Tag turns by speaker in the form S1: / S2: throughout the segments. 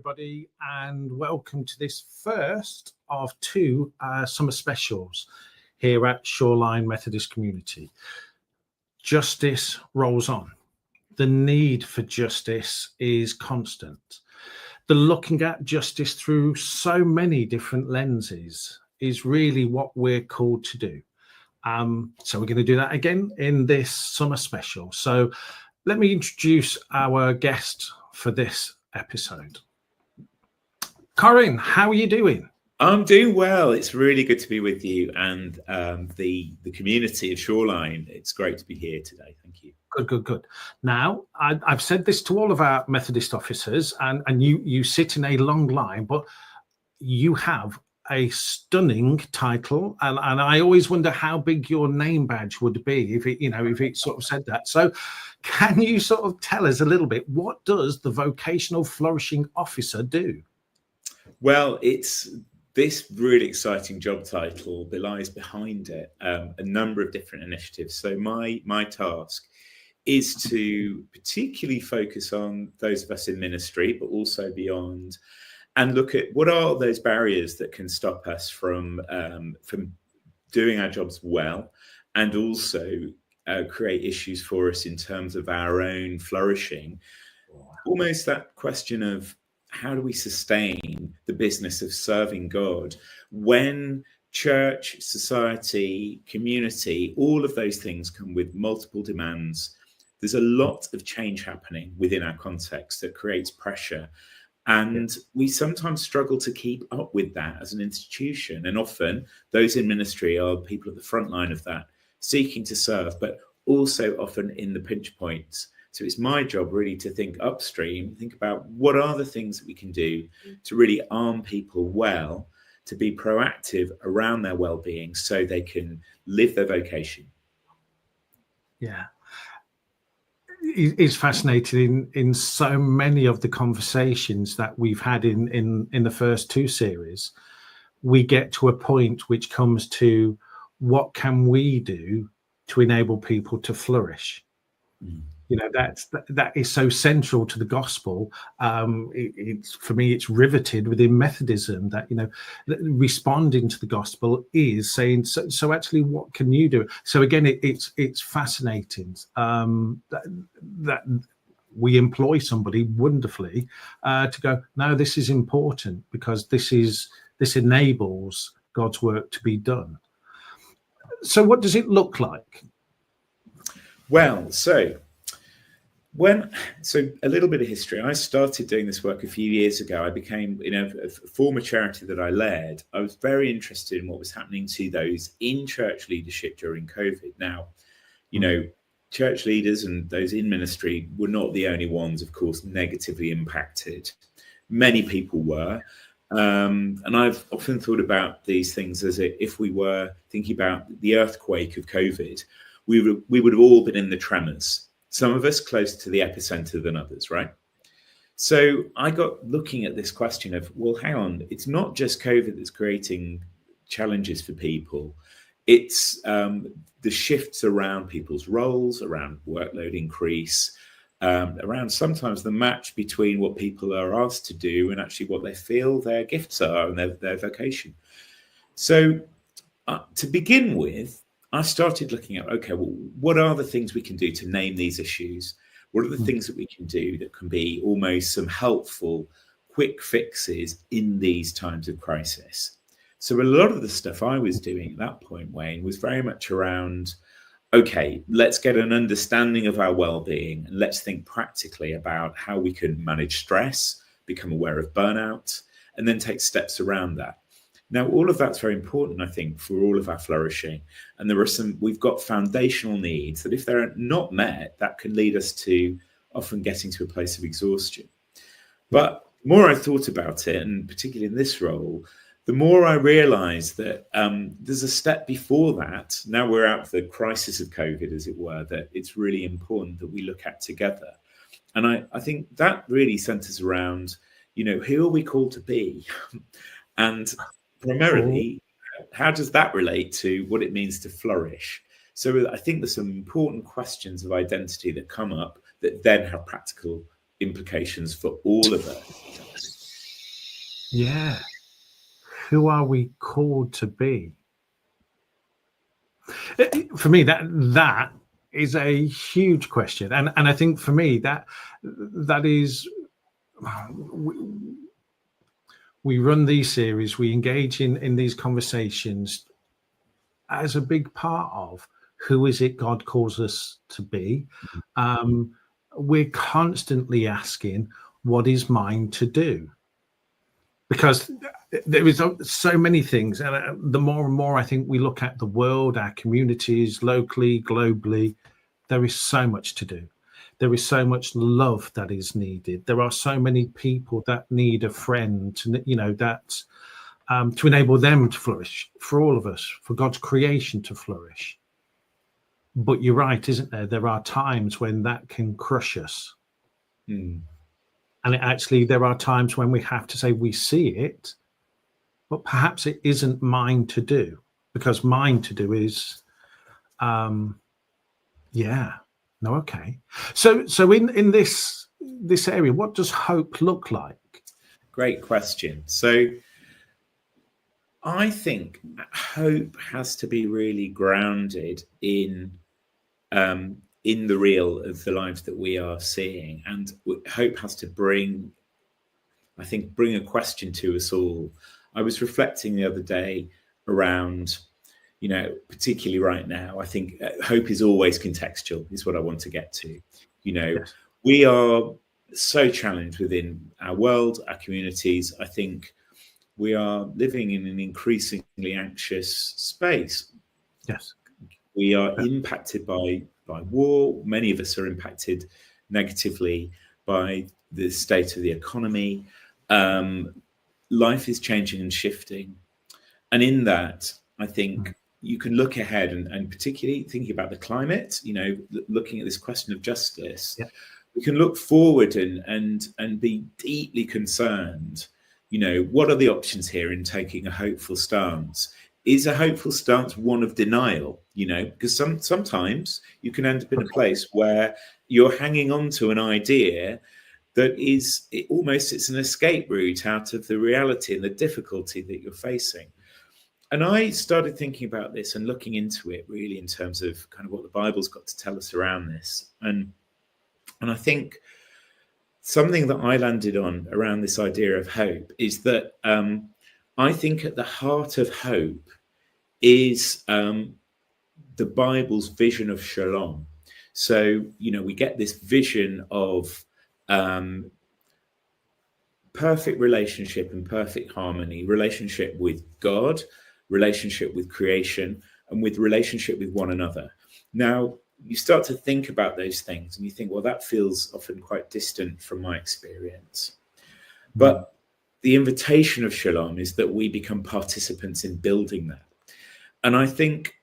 S1: everybody, and welcome to this first of two summer specials here at Shoreline Methodist Community. Justice rolls on. The need for justice is constant. The looking at justice through so many different lenses is really what we're called to do. So we're going to do that again in this summer special. So let me introduce our guest for this episode. Corin, how are you doing?
S2: I'm doing well. It's really good to be with you and the community of Shoreline. It's great to be here today. Thank you.
S1: Good. Now, I've said this to all of our Methodist officers, and you sit in a long line, but you have a stunning title, and I always wonder how big your name badge would be if it sort of said that. So can you sort of tell us a little bit, what does the vocational flourishing officer do?
S2: Well, it's this really exciting job title belies behind it a number of different initiatives. So my task is to particularly focus on those of us in ministry, but also beyond, and look at what are those barriers that can stop us from doing our jobs well, and also create issues for us in terms of our own flourishing. Almost that question of how do we sustain the business of serving God when church, society, community, all of those things come with multiple demands. There's a lot of change happening within our context that creates pressure. And we sometimes struggle to keep up with that as an institution. And often those in ministry are people at the front line of that, seeking to serve, but also often in the pinch points. So it's my job really to think upstream, think about what are the things that we can do to really arm people well, to be proactive around their well-being so they can live their vocation.
S1: Yeah. It's fascinating in so many of the conversations that we've had in the first two series. We get to a point which comes to what can we do to enable people to flourish? That is so central to the gospel. It's for me, it's riveted within Methodism that responding to the gospel is saying, so actually, what can you do? So again, it's fascinating that we employ somebody wonderfully to go, no, this is important because this enables God's work to be done. So what does it look like?
S2: Well, so a little bit of history. I started doing this work a few years ago. I became, a former charity that I led. I was very interested in what was happening to those in church leadership during COVID. Now, church leaders and those in ministry were not the only ones, of course, negatively impacted. Many people were. And I've often thought about these things as if we were thinking about the earthquake of COVID, we would have all been in the tremors. Some of us closer to the epicenter than others, right? So I got looking at this question of, well, hang on, it's not just COVID that's creating challenges for people. It's the shifts around people's roles, around workload increase, around sometimes the match between what people are asked to do and actually what they feel their gifts are and their vocation. So to begin with, I started looking at, okay, well, what are the things we can do to name these issues? What are the things that we can do that can be almost some helpful, quick fixes in these times of crisis? So a lot of the stuff I was doing at that point, Wayne, was very much around, okay, let's get an understanding of our well-being and let's think practically about how we can manage stress, become aware of burnout, and then take steps around that. Now, all of that's very important, I think, for all of our flourishing. And we've got foundational needs that if they're not met, that can lead us to often getting to a place of exhaustion. But the more I thought about it, and particularly in this role, the more I realized that there's a step before that. Now we're out of the crisis of COVID, as it were, that it's really important that we look at together. And I think that really centers around, who are we called to be? And primarily, how does that relate to what it means to flourish? So I think there's some important questions of identity that come up that then have practical implications for all of us.
S1: Yeah. Who are we called to be? For me, that is a huge question, and I think for me that is we run these series, we engage in these conversations as a big part of who is it God calls us to be. We're constantly asking, what is mine to do? Because there is so many things, and the more and more I think we look at the world, our communities, locally, globally, there is so much to do. There is so much love that is needed. There are so many people that need a friend, that to enable them to flourish, for all of us, for God's creation to flourish. But you're right, isn't there? There are times when that can crush us. And there are times when we have to say we see it, but perhaps it isn't mine to do, because mine to do is, okay. So in this area, what does hope look like?
S2: Great question. So I think hope has to be really grounded in the real of the lives that we are seeing, and hope has to bring a question to us all. I was reflecting the other day around, particularly right now, I think hope is always contextual, is what I want to get to. Yes. We are so challenged within our world, our communities. I think we are living in an increasingly anxious space.
S1: Yes.
S2: We are impacted by war. Many of us are impacted negatively by the state of the economy. Life is changing and shifting. And in that, I think you can look ahead and particularly thinking about the climate, looking at this question of justice, we can look forward and be deeply concerned. What are the options here in taking a hopeful stance? Is a hopeful stance one of denial? Because sometimes you can end up in a place where you're hanging on to an idea that it's an escape route out of the reality and the difficulty that you're facing. And I started thinking about this and looking into it really in terms of kind of what the Bible's got to tell us around this. And I think something that I landed on around this idea of hope is that I think at the heart of hope is the Bible's vision of shalom. So, we get this vision of perfect relationship and perfect harmony, relationship with God, relationship with creation, and with relationship with one another. Now, you start to think about those things and you think, well, that feels often quite distant from my experience. But the invitation of shalom is that we become participants in building that. And I think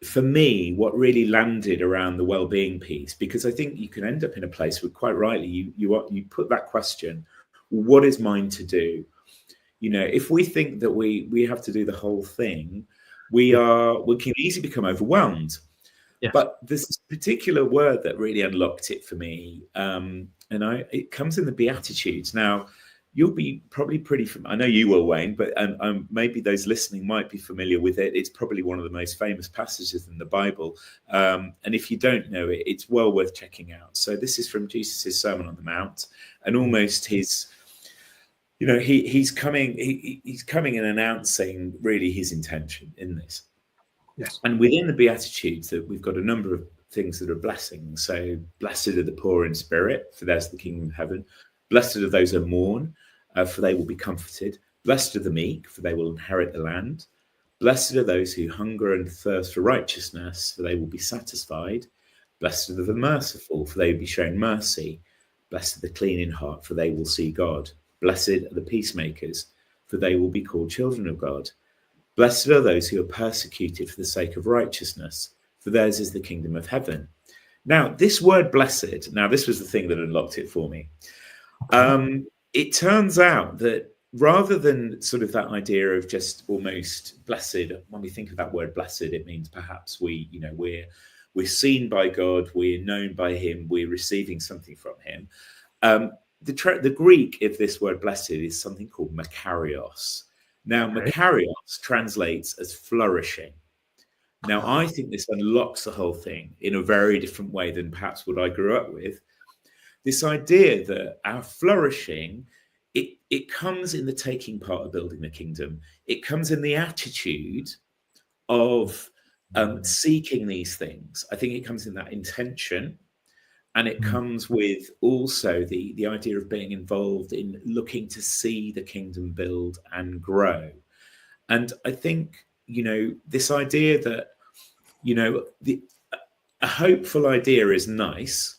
S2: for me, what really landed around the well-being piece, because I think you can end up in a place where quite rightly you put that question, what is mine to do? If we think that we have to do the whole thing, we can easily become overwhelmed. Yes. But this particular word that really unlocked it for me, it comes in the Beatitudes. Now, you'll be probably I know you will, Wayne, but maybe those listening might be familiar with it. It's probably one of the most famous passages in the Bible. And if you don't know it, it's well worth checking out. So this is from Jesus' Sermon on the Mount, and almost his, he's coming and announcing really his intention in this.
S1: Yes.
S2: And within the Beatitudes, we've got a number of things that are blessings. So blessed are the poor in spirit, for theirs the kingdom of heaven. Blessed are those who mourn, for they will be comforted. Blessed are the meek, for they will inherit the land. Blessed are those who hunger and thirst for righteousness, for they will be satisfied. Blessed are the merciful, for they will be shown mercy. Blessed are the clean in heart, for they will see God. Blessed are the peacemakers, for they will be called children of God. Blessed are those who are persecuted for the sake of righteousness, for theirs is the kingdom of heaven. Now, this word blessed, this was the thing that unlocked it for me. It turns out that rather than sort of that idea of just almost blessed, when we think of that word blessed, it means perhaps we're seen by God, we're known by him, we're receiving something from him. the Greek of this word blessed is something called makarios. Now, makarios translates as flourishing. Now, I think this unlocks the whole thing in a very different way than perhaps what I grew up with. This idea that our flourishing, it comes in the taking part of building the kingdom. It comes in the attitude of seeking these things. I think it comes in that intention. And it comes with also the idea of being involved in looking to see the kingdom build and grow. And I think, this idea that, a hopeful idea is nice,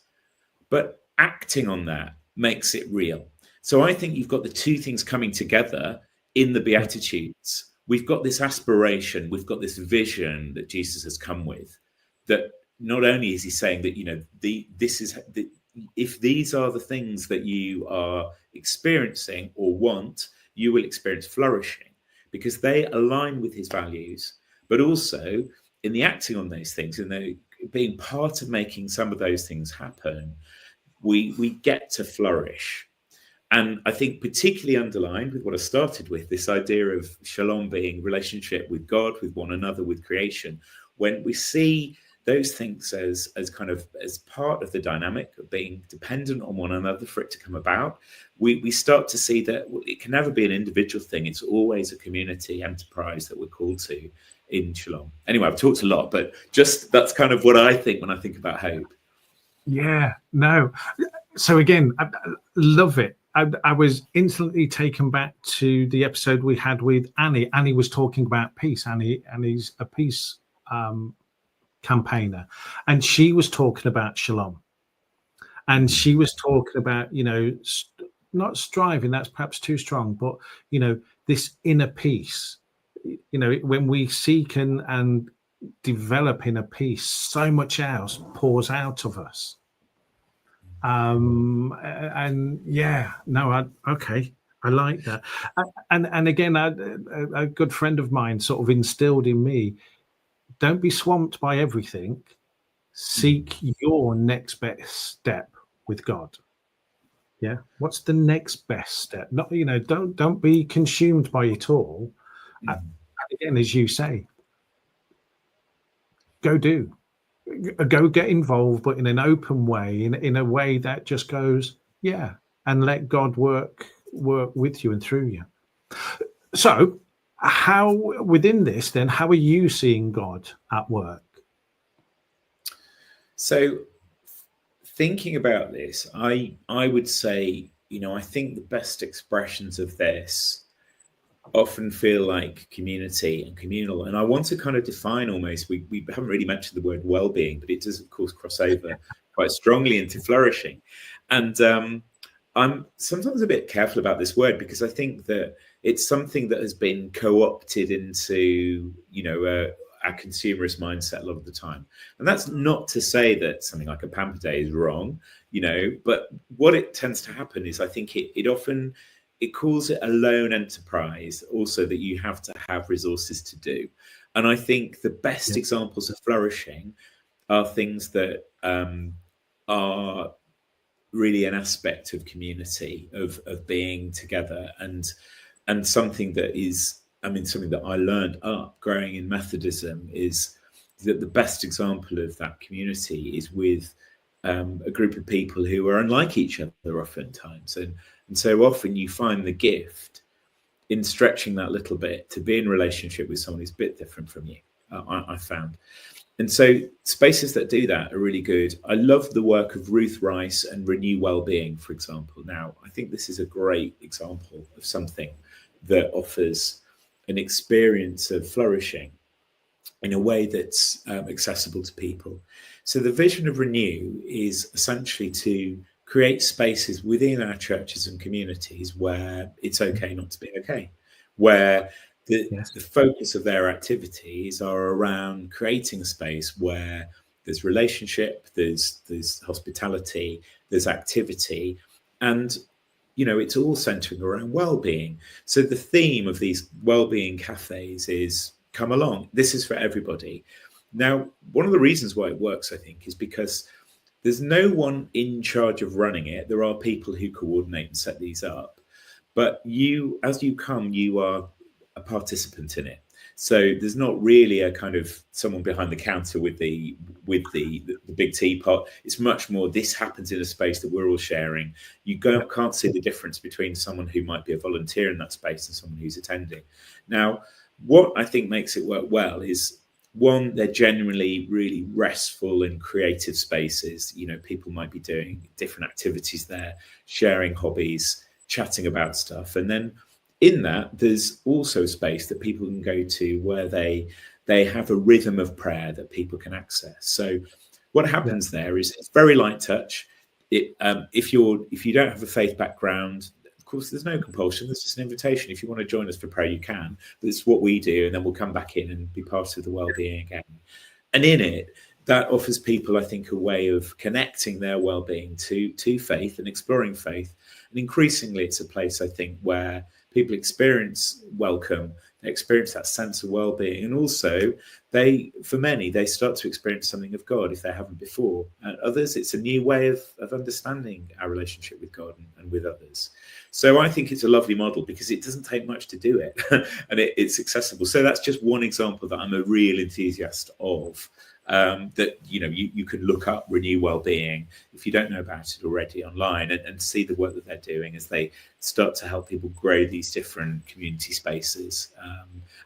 S2: but acting on that makes it real. So I think you've got the two things coming together in the Beatitudes. We've got this aspiration, we've got this vision that Jesus has come with, that not only is he saying that, if these are the things that you are experiencing or want, you will experience flourishing because they align with his values, but also in the acting on those things, in the being part of making some of those things happen, we get to flourish. And I think particularly underlined with what I started with, this idea of shalom being relationship with God, with one another, with creation, when we see those things as part of the dynamic of being dependent on one another for it to come about, we start to see that it can never be an individual thing. It's always a community enterprise that we're called to in Shalom. Anyway, I've talked a lot, but just that's kind of what I think when I think about hope.
S1: Yeah, no. So again, I love it. I was instantly taken back to the episode we had with Annie. Annie was talking about peace. Annie's a peace campaigner, and she was talking about shalom, and she was talking about not striving, that's perhaps too strong, but this inner peace, when we seek and develop inner peace, so much else pours out of us. And yeah, no, okay, I like that. And again, a good friend of mine sort of instilled in me, don't be swamped by everything. Seek your next best step with God. Yeah. What's the next best step? Not, don't be consumed by it all. And again, as you say, go get involved, but in an open way, in a way that just goes, yeah, and let God work with you and through you. So how, within this, then, how are you seeing God at work?
S2: So thinking about this, I would say, I think the best expressions of this often feel like community and communal. And I want to kind of define almost, we haven't really mentioned the word well-being, but it does, of course, cross over quite strongly into flourishing. And I'm sometimes a bit careful about this word because I think that it's something that has been co-opted into, our consumerist mindset a lot of the time. And that's not to say that something like a pamper day is wrong, but what it tends to happen is I think it often, it calls it a lone enterprise also that you have to have resources to do. And I think the best examples of flourishing are things that are really an aspect of community, of being together, and something that is, something that I learned up growing in Methodism is that the best example of that community is with a group of people who are unlike each other oftentimes. And so often you find the gift in stretching that little bit to be in relationship with someone who's a bit different from you, I found. And so spaces that do that are really good. I love the work of Ruth Rice and Renew Wellbeing, for example. Now, I think this is a great example of something that offers an experience of flourishing in a way that's accessible to people. So the vision of Renew is essentially to create spaces within our churches and communities where it's okay not to be okay, where the focus of their activities are around creating a space where there's relationship, there's hospitality, there's activity, and it's all centering around well-being. So the theme of these well-being cafes is come along. This is for everybody. Now, one of the reasons why it works, I think, is because there's no one in charge of running it. There are people who coordinate and set these up, but you, as you come, you are a participant in it. So there's not really a kind of someone behind the counter with the big teapot. It's much more, this happens in a space that we're all sharing. You can't see the difference between someone who might be a volunteer in that space and someone who's attending. Now, what I think makes it work well is, one, they're genuinely really restful and creative spaces. You know, people might be doing different activities there, sharing hobbies, chatting about stuff. And then in that, there's also space that people can go to where they have a rhythm of prayer that people can access. So what happens there is it's very light touch. If you don't have a faith background, of course, there's no compulsion. There's just an invitation. If you want to join us for prayer, you can. But it's what we do, and then we'll come back in and be part of the wellbeing again. And in it, that offers people, I think, a way of connecting their well-being to faith and exploring faith. And increasingly, it's a place, I think, where people experience welcome, they experience that sense of well-being, and also for many, they start to experience something of God if they haven't before. And others, it's a new way of understanding our relationship with God and with others. So I think it's a lovely model because it doesn't take much to do it, and it's accessible. So that's just one example that I'm a real enthusiast of. That you can look up Renew Wellbeing if you don't know about it already online, and see the work that they're doing as they start to help people grow these different community spaces,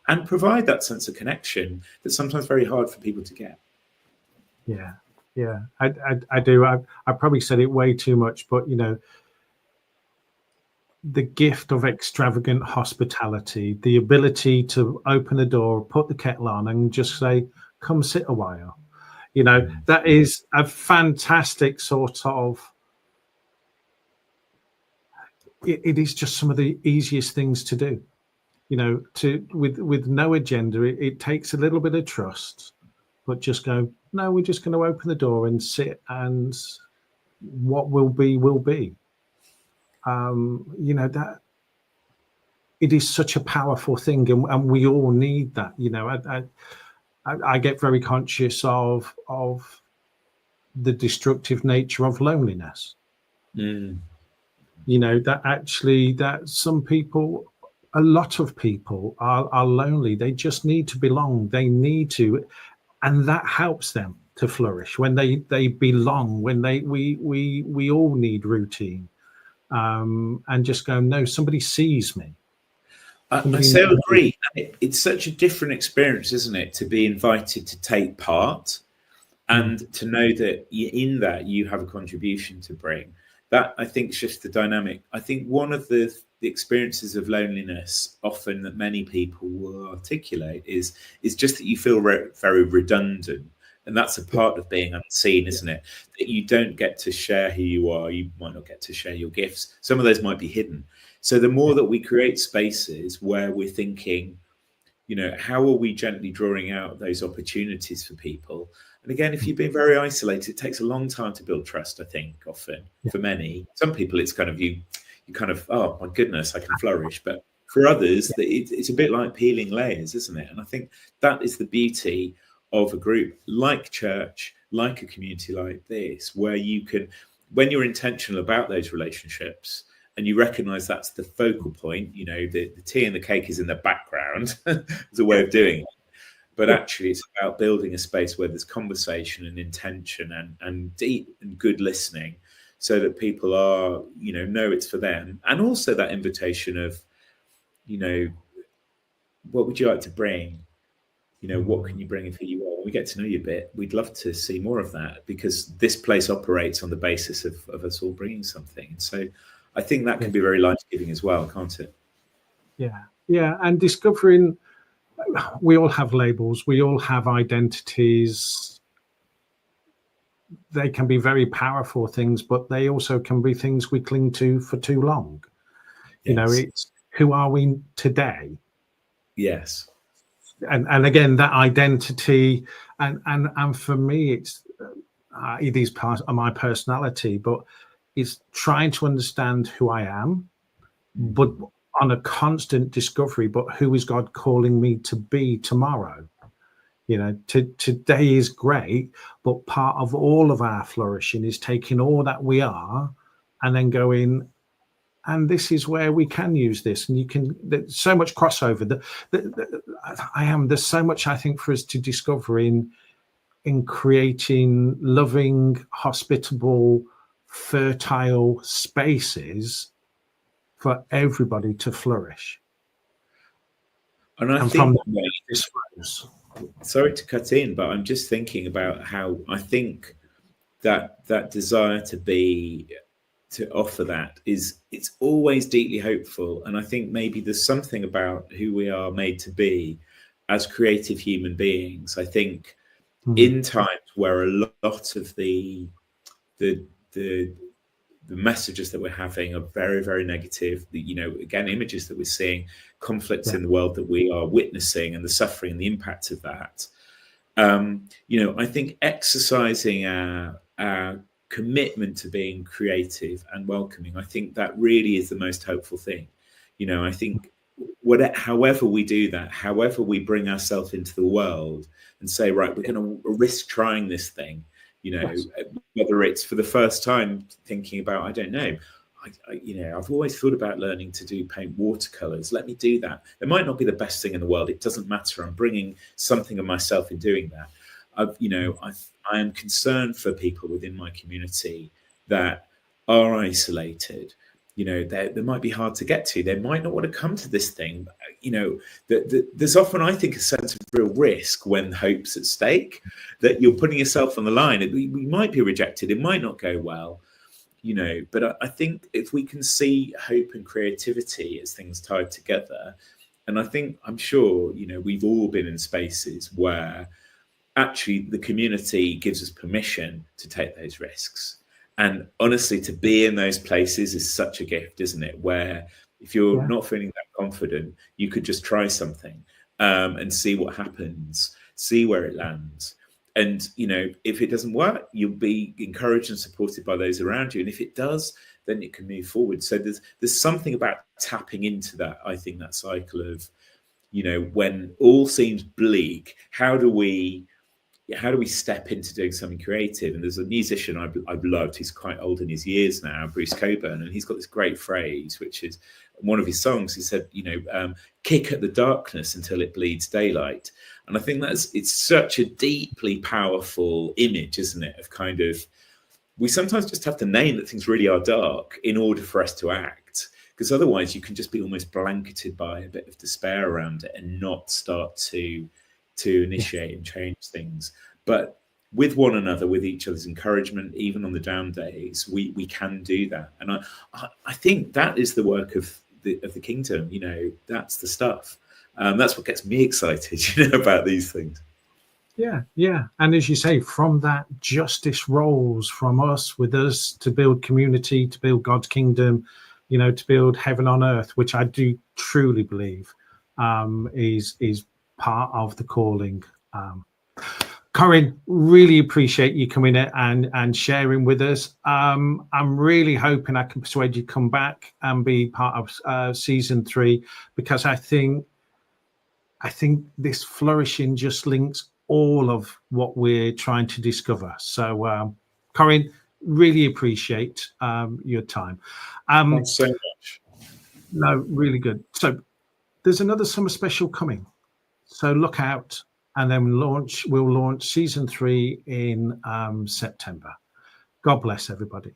S2: and provide that sense of connection that's sometimes very hard for people to get.
S1: Yeah, I do. I probably said it way too much, but the gift of extravagant hospitality, the ability to open a door, put the kettle on, and just say, come sit a while. That is a fantastic sort of, it is just some of the easiest things to do, with no agenda. It takes a little bit of trust, but just go, no, we're just going to open the door and sit, and what will be, will be. That it is such a powerful thing, and we all need that. I get very conscious of the destructive nature of loneliness. That some people, a lot of people are lonely. They just need to belong. They need to, and that helps them to flourish when they belong. When we all need routine, and just go, no, somebody sees me.
S2: I so agree. It's such a different experience, isn't it, to be invited to take part and to know that in that you have a contribution to bring. That, I think, shifts the dynamic. I think one of the experiences of loneliness often that many people will articulate is just that you feel very redundant. And that's a part of being unseen, isn't it? That you don't get to share who you are. You might not get to share your gifts. Some of those might be hidden. So the more that we create spaces where we're thinking, how are we gently drawing out those opportunities for people? And again, if you've been very isolated, it takes a long time to build trust, I think, often for many. Some people, it's kind of you kind of, oh my goodness, I can flourish. But for others, it's a bit like peeling layers, isn't it? And I think that is the beauty of a group like church, like a community like this, where you can, when you're intentional about those relationships, and you recognize that's the focal point, the tea and the cake is in the background as a way of doing it. But actually, it's about building a space where there's conversation and intention and deep and good listening, so that people are, know it's for them. And also that invitation of, what would you like to bring? What can you bring in who you are? When we get to know you a bit, we'd love to see more of that, because this place operates on the basis of us all bringing something. And so I think that can be very life-giving as well, can't it?
S1: Yeah. And discovering, we all have labels, we all have identities. They can be very powerful things, but they also can be things we cling to for too long.
S2: Yes.
S1: It's who are we today?
S2: Yes.
S1: And again, that identity, and for me, it is part of my personality, but it's trying to understand who I am, but on a constant discovery. But who is God calling me to be tomorrow? You know, today is great, but part of all of our flourishing is taking all that we are and then going, and this is where we can use this. And you can, there's so much crossover. There's so much, I think, for us to discover in creating loving, hospitable, fertile spaces for everybody to flourish.
S2: And I think
S1: from this flows.
S2: Sorry to cut in, but I'm just thinking about how I think that desire to offer that it's always deeply hopeful. And I think maybe there's something about who we are made to be as creative human beings. I think in times where a lot of the messages that we're having are very, very negative, again, images that we're seeing, conflicts in the world that we are witnessing and the suffering and the impact of that. I think exercising our commitment to being creative and welcoming, I think that really is the most hopeful thing. I think however we do that, however we bring ourselves into the world and say, right, we're going to risk trying this thing, whether it's for the first time thinking about, I don't know, I've always thought about learning to paint watercolors. Let me do that. It might not be the best thing in the world. It doesn't matter. I'm bringing something of myself in doing that. I am concerned for people within my community that are isolated. They might be hard to get to. They might not want to come to this thing. There's often, I think, a sense of real risk when hope's at stake, that you're putting yourself on the line. We might be rejected. It might not go well, But I think if we can see hope and creativity as things tied together, and I'm sure, we've all been in spaces where actually the community gives us permission to take those risks. And honestly, to be in those places is such a gift, isn't it? Where if you're not feeling that confident, you could just try something and see what happens, see where it lands. And, if it doesn't work, you'll be encouraged and supported by those around you. And if it does, then it can move forward. So there's something about tapping into that, I think, that cycle of, when all seems bleak, how do we step into doing something creative? And there's a musician I've loved, he's quite old in his years now, Bruce Coburn, and he's got this great phrase, which is one of his songs. He said, kick at the darkness until it bleeds daylight. And I think it's such a deeply powerful image, isn't it? Of kind of, we sometimes just have to name that things really are dark in order for us to act, because otherwise you can just be almost blanketed by a bit of despair around it and not start to initiate and change things. But with one another, with each other's encouragement, even on the down days, we can do that. And I think that is the work of the kingdom. That's the stuff. That's what gets me excited, about these things.
S1: Yeah. And as you say, from that, justice rolls from us, with us, to build community, to build God's kingdom, to build heaven on earth, which I do truly believe is part of the calling. Corin, really appreciate you coming in and sharing with us. I'm really hoping I can persuade you to come back and be part of season 3, because I think this flourishing just links all of what we're trying to discover. So, Corin, really appreciate your time.
S2: Thanks so much.
S1: No, really good. So there's another summer special coming. So look out, and then we'll launch season 3 in September. God bless everybody.